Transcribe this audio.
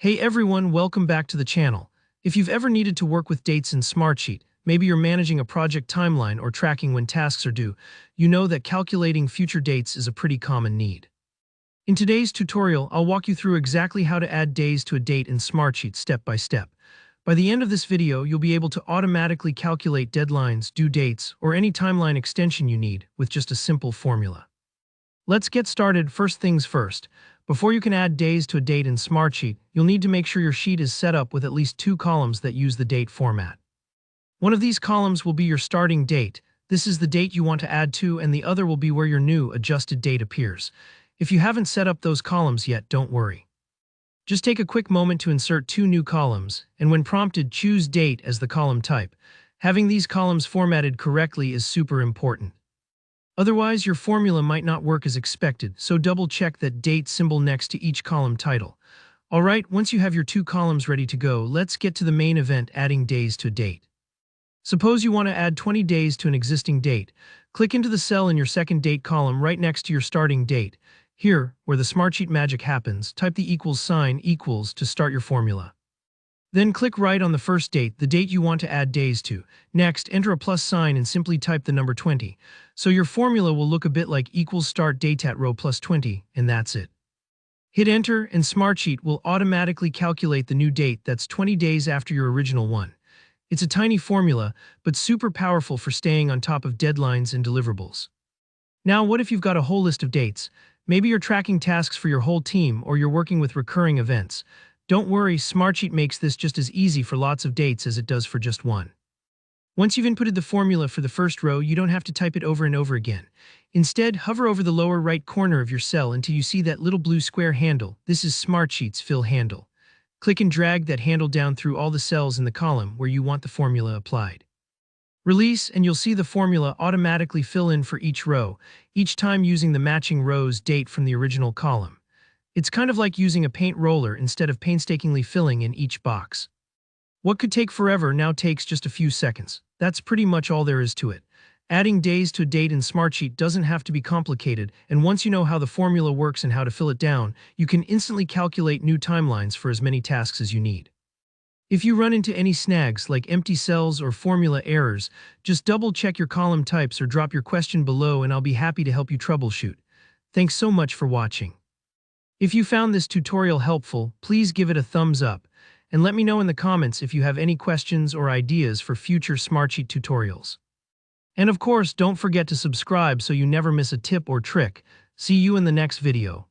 Hey everyone, welcome back to the channel. If you've ever needed to work with dates in Smartsheet, maybe you're managing a project timeline or tracking when tasks are due, you know that calculating future dates is a pretty common need. In today's tutorial, I'll walk you through exactly how to add days to a date in Smartsheet step by step. By the end of this video, you'll be able to automatically calculate deadlines, due dates, or any timeline extension you need with just a simple formula. Let's get started. First things first. Before you can add days to a date in Smartsheet, you'll need to make sure your sheet is set up with at least two columns that use the date format. One of these columns will be your starting date. This is the date you want to add to, and the other will be where your new adjusted date appears. If you haven't set up those columns yet, don't worry. Just take a quick moment to insert two new columns, and when prompted, choose Date as the column type. Having these columns formatted correctly is super important. Otherwise, your formula might not work as expected, so double-check that date symbol next to each column title. Alright, once you have your two columns ready to go, let's get to the main event, adding days to a date. Suppose you want to add 20 days to an existing date. Click into the cell in your second date column right next to your starting date. Here, where the Smartsheet magic happens, type the equals sign equals to start your formula. Then click right on the first date, the date you want to add days to. Next, enter a plus sign and simply type the number 20. So your formula will look a bit like equals start date at row plus 20, and that's it. Hit enter and Smartsheet will automatically calculate the new date that's 20 days after your original one. It's a tiny formula, but super powerful for staying on top of deadlines and deliverables. Now, what if you've got a whole list of dates? Maybe you're tracking tasks for your whole team or you're working with recurring events. Don't worry, Smartsheet makes this just as easy for lots of dates as it does for just one. Once you've inputted the formula for the first row, you don't have to type it over and over again. Instead, hover over the lower right corner of your cell until you see that little blue square handle. This is Smartsheet's fill handle. Click and drag that handle down through all the cells in the column where you want the formula applied. Release, and you'll see the formula automatically fill in for each row, each time using the matching row's date from the original column. It's kind of like using a paint roller instead of painstakingly filling in each box. What could take forever now takes just a few seconds. That's pretty much all there is to it. Adding days to a date in Smartsheet doesn't have to be complicated, and once you know how the formula works and how to fill it down, you can instantly calculate new timelines for as many tasks as you need. If you run into any snags like empty cells or formula errors, just double-check your column types or drop your question below and I'll be happy to help you troubleshoot. Thanks so much for watching. If you found this tutorial helpful, please give it a thumbs up, and let me know in the comments if you have any questions or ideas for future Smartsheet tutorials. And of course, don't forget to subscribe so you never miss a tip or trick. See you in the next video.